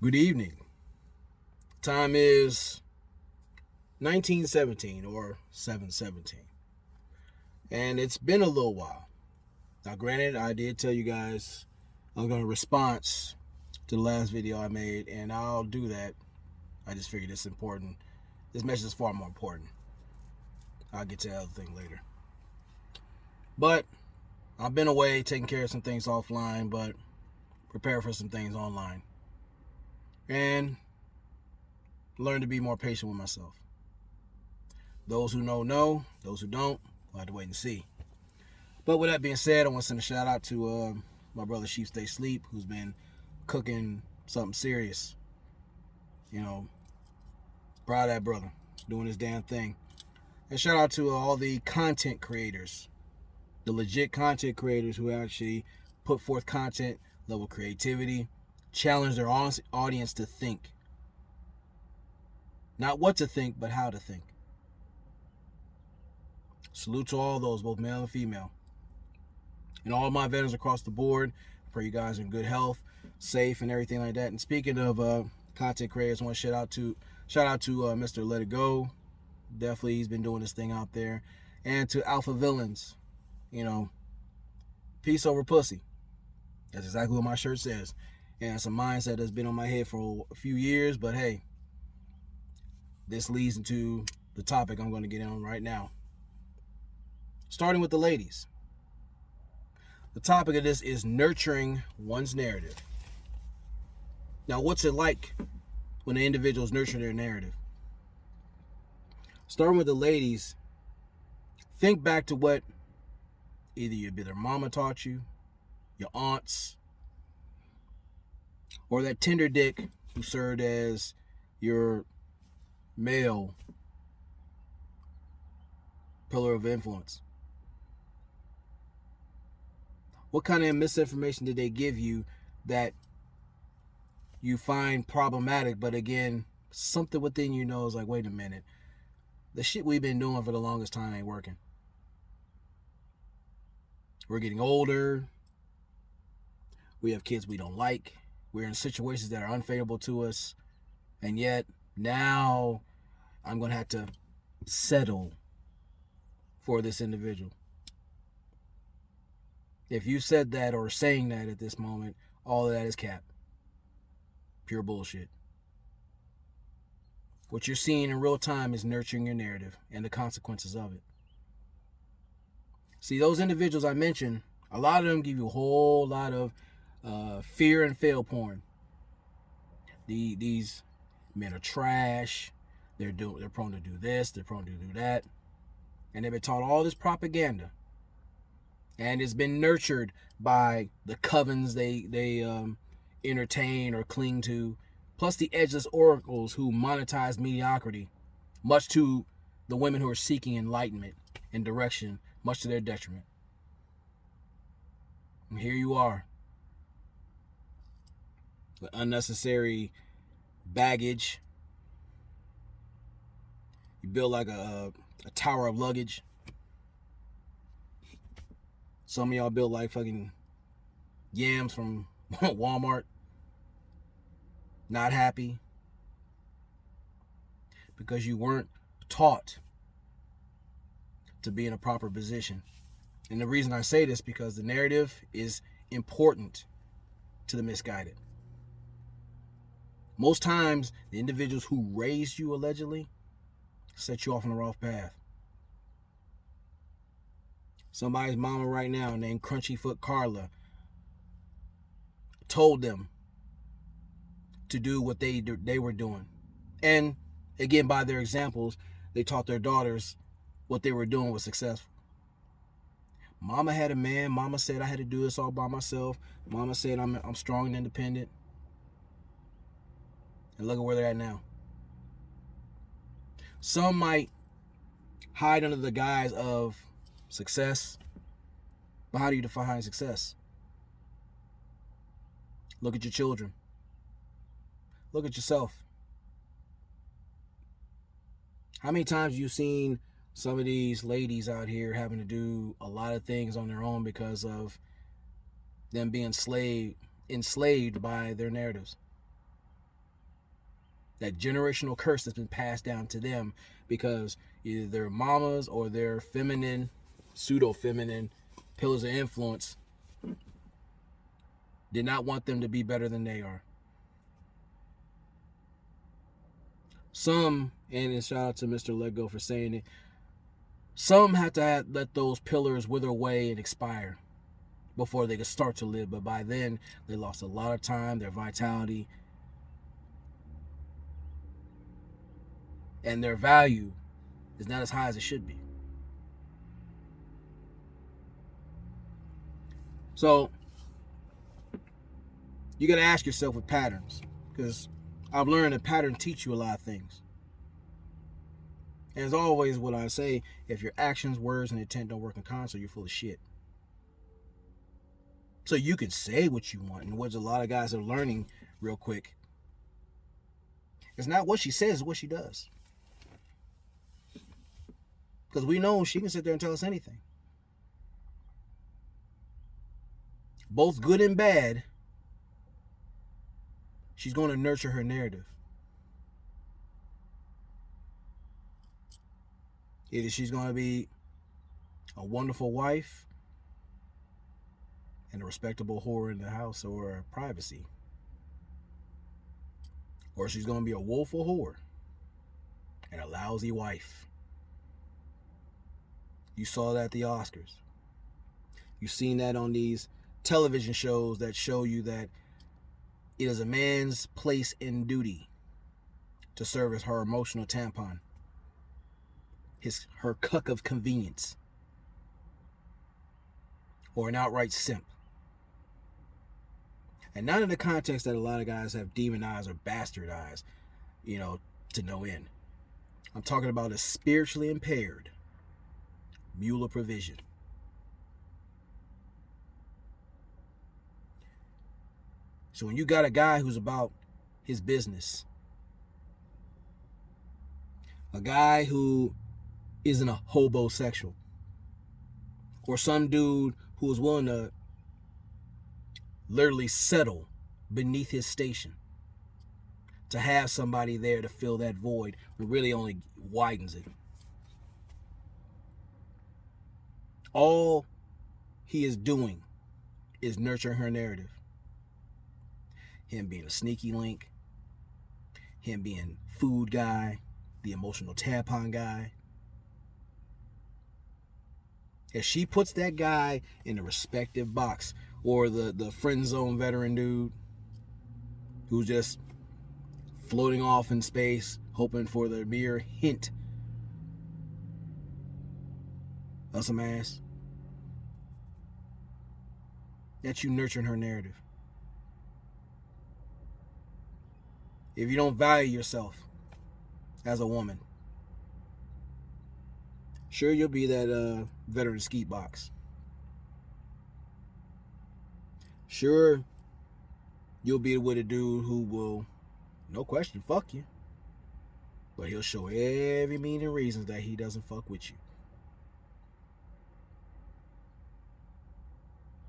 Good evening. Time is 1917 or 717. And it's been a little while. Now, granted, I did tell you guys I'm going to response to the last video I made, and I'll do that. I just figured it's important. This message is far more important. I'll get to the other thing later. But I've been away taking care of some things offline, but prepare for some things online. And learn to be more patient with myself. Those who know. Those who don't, we'll have to wait and see. But with that being said, I want to send a shout out to my brother Sheep Stay Sleep, who's been cooking something serious. You know, proud of that brother, doing his damn thing. And shout out to all the content creators, the legit content creators who actually put forth content, level creativity, challenge their audience to think. Not what to think, but how to think. Salute to all those, both male and female. And all my veterans across the board. Pray you guys are in good health, safe, and everything like that. And speaking of content creators, I want to shout out to Mr. Let It Go. Definitely, he's been doing this thing out there. And to Alpha Villains, you know, peace over pussy. That's exactly what my shirt says. And it's a mindset that's been on my head for a few years. But hey, this leads into the topic I'm going to get on right now. Starting with the ladies. The topic of this is nurturing one's narrative. Now, what's it like when the individuals nurture their narrative? Starting with the ladies, think back to what either your mama taught you, your aunts, or that tender dick who served as your male pillar of influence. What kind of misinformation did they give you that you find problematic, but again, something within you knows like, wait a minute, the shit we've been doing for the longest time ain't working. We're getting older. We have kids we don't like. We're in situations that are unfavorable to us. And yet, now I'm going to have to settle for this individual. If you said that or saying that at this moment, all of that is cap. Pure bullshit. What you're seeing in real time is nurturing your narrative and the consequences of it. See, those individuals I mentioned, a lot of them give you a whole lot of fear and fail porn. These men are trash. They're prone to do this. They're prone to do that. And they've been taught all this propaganda. And it's been nurtured by the covens they entertain or cling to, plus the edgeless oracles who monetize mediocrity, much to the women who are seeking enlightenment and direction, much to their detriment. And here you are, with unnecessary baggage. You build like a tower of luggage. Some of y'all built like fucking yams from Walmart. Not happy. Because you weren't taught to be in a proper position. And the reason I say this because the narrative is important to the misguided. Most times, the individuals who raised you allegedly set you off on the wrong path. Somebody's mama right now named Crunchyfoot Carla told them to do what they were doing. And again, by their examples, they taught their daughters what they were doing was successful. Mama had a man. Mama said I had to do this all by myself. Mama said I'm strong and independent. And look at where they're at now. Some might hide under the guise of success. But how do you define success? Look at your children. Look at yourself. How many times have you seen some of these ladies out here having to do a lot of things on their own because of them being enslaved by their narratives? That generational curse that's been passed down to them because either their mamas or their feminine, pseudo-feminine pillars of influence did not want them to be better than they are. Some, and shout out to Mr. Lego for saying it, some have to let those pillars wither away and expire before they can start to live. But by then, they lost a lot of time, their vitality, and their value is not as high as it should be. So, you got to ask yourself with patterns, because I've learned that patterns teach you a lot of things. And as always, what I say, if your actions, words, and intent don't work in concert, you're full of shit. So you can say what you want, and what a lot of guys are learning real quick. It's not what she says, it's what she does. Because we know she can sit there and tell us anything. Both good and bad, she's going to nurture her narrative. Either she's going to be a wonderful wife and a respectable whore in the house or privacy, or she's going to be a woeful whore and a lousy wife. You saw that at the Oscars. You've seen that on these television shows that show you that it is a man's place and duty to serve as her emotional tampon, her cuck of convenience, or an outright simp. And not in the context that a lot of guys have demonized or bastardized, to no end. I'm talking about a spiritually impaired mule of provision. So when you got a guy who's about his business, a guy who isn't a hobosexual, or some dude who is willing to literally settle beneath his station to have somebody there to fill that void, it really only widens it. All he is doing is nurturing her narrative. Him being a sneaky link, him being food guy, the emotional tampon guy. If she puts that guy in a respective box, or the friend zone veteran dude who's just floating off in space, hoping for the mere hint of some ass, that's you nurturing her narrative. If you don't value yourself as a woman, sure, you'll be that veteran skeet box. Sure, you'll be with a dude who will, no question, fuck you. But he'll show every meaning reasons that he doesn't fuck with you.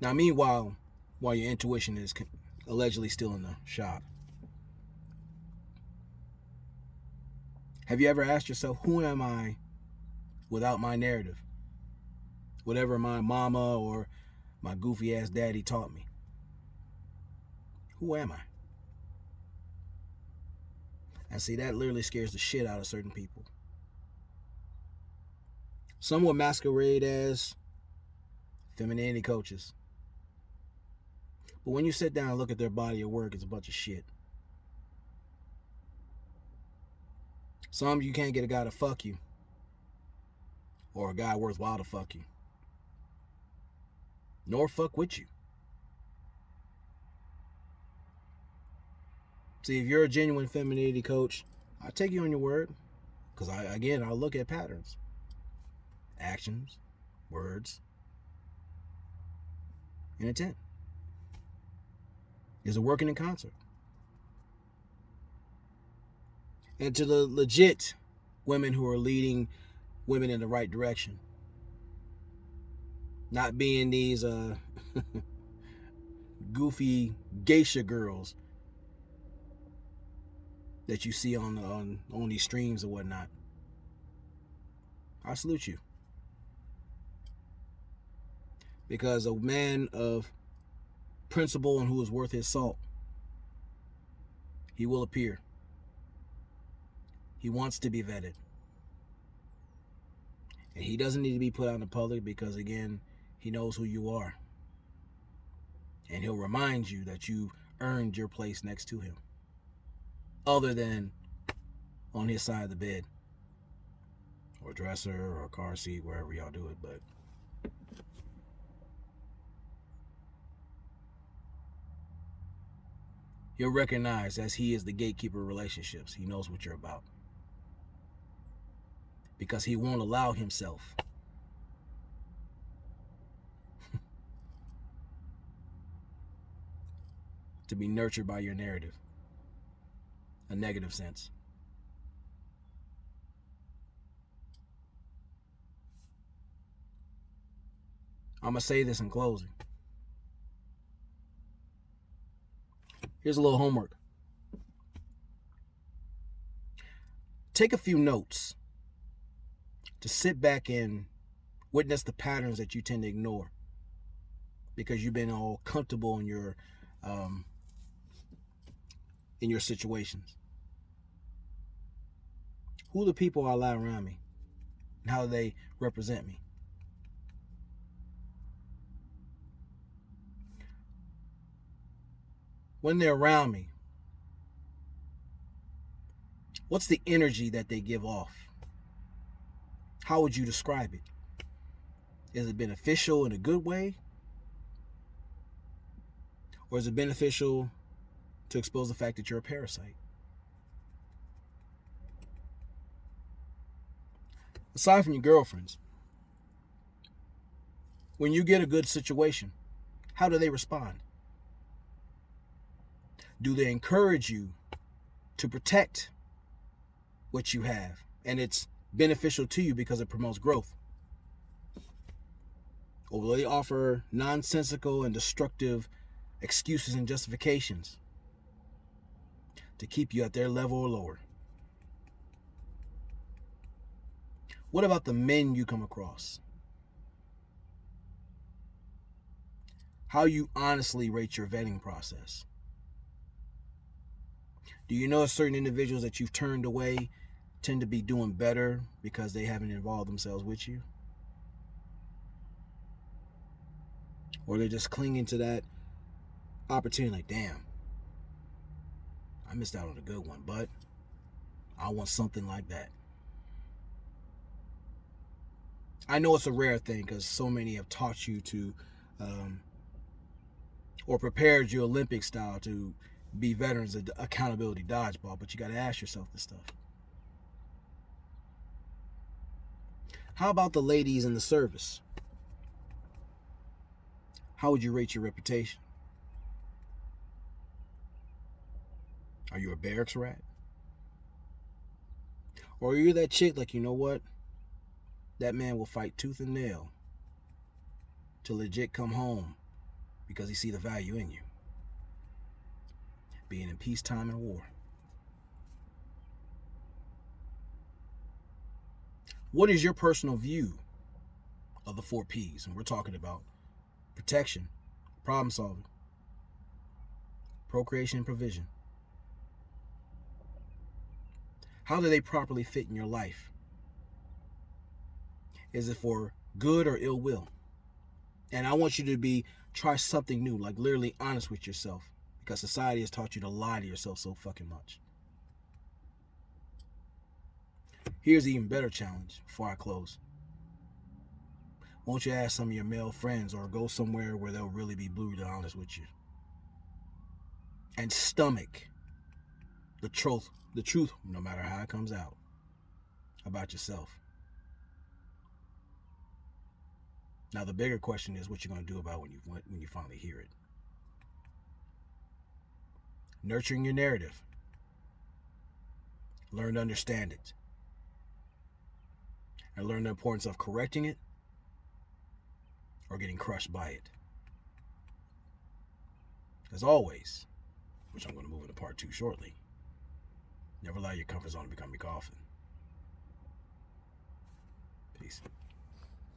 Now, meanwhile, while your intuition is allegedly still in the shop, have you ever asked yourself, who am I without my narrative? Whatever my mama or my goofy ass daddy taught me. Who am I? And see, that literally scares the shit out of certain people. Some will masquerade as femininity coaches. But when you sit down and look at their body of work, it's a bunch of shit. Some, you can't get a guy to fuck you, or a guy worthwhile to fuck you, nor fuck with you. See, if you're a genuine femininity coach, I take you on your word, because I'll look at patterns, actions, words, and intent. Is it working in concert? And to the legit women who are leading women in the right direction, not being these goofy geisha girls that you see on these streams or whatnot. I salute you. Because a man of principle and who is worth his salt, he will appear. He wants to be vetted. And he doesn't need to be put out in the public because, again, he knows who you are. And he'll remind you that you earned your place next to him. Other than on his side of the bed. Or dresser or car seat, wherever y'all do it. But he'll recognize, as he is the gatekeeper of relationships, he knows what you're about. Because he won't allow himself to be nurtured by your narrative. A negative sense. I'm going to say this in closing. Here's a little homework. Take a few notes to sit back and witness the patterns that you tend to ignore because you've been all comfortable in your situations. Who are the people I allow around me and how do they represent me? When they're around me, what's the energy that they give off? How would you describe it? Is it beneficial in a good way? Or is it beneficial to expose the fact that you're a parasite? Aside from your girlfriends, when you get a good situation, how do they respond? Do they encourage you to protect what you have and it's beneficial to you because it promotes growth? Or will they offer nonsensical and destructive excuses and justifications to keep you at their level or lower? What about the men you come across? How you honestly rate your vetting process? Do you know certain individuals that you've turned away tend to be doing better because they haven't involved themselves with you? Or they're just clinging to that opportunity like, damn, I missed out on a good one, but I want something like that. I know it's a rare thing because so many have taught you to, or prepared you Olympic style to be veterans of accountability dodgeball, but you got to ask yourself this stuff. How about the ladies in the service? How would you rate your reputation? Are you a barracks rat? Or are you that chick like, you know what? That man will fight tooth and nail to legit come home because he see the value in you. Being in peacetime and war. What is your personal view of the 4 Ps? And we're talking about protection, problem solving, procreation, and provision. How do they properly fit in your life? Is it for good or ill will? And I want you to try something new, like literally honest with yourself, because society has taught you to lie to yourself so fucking much. Here's an even better challenge before I close. Won't you ask some of your male friends or go somewhere where they'll really be brutally honest with you and stomach the truth no matter how it comes out about yourself. Now the bigger question is what you're going to do about when you finally hear it. Nurturing your narrative. Learn to understand it. And learn the importance of correcting it or getting crushed by it. As always, which I'm going to move into part 2 shortly, Never allow your comfort zone to become your coffin. Peace.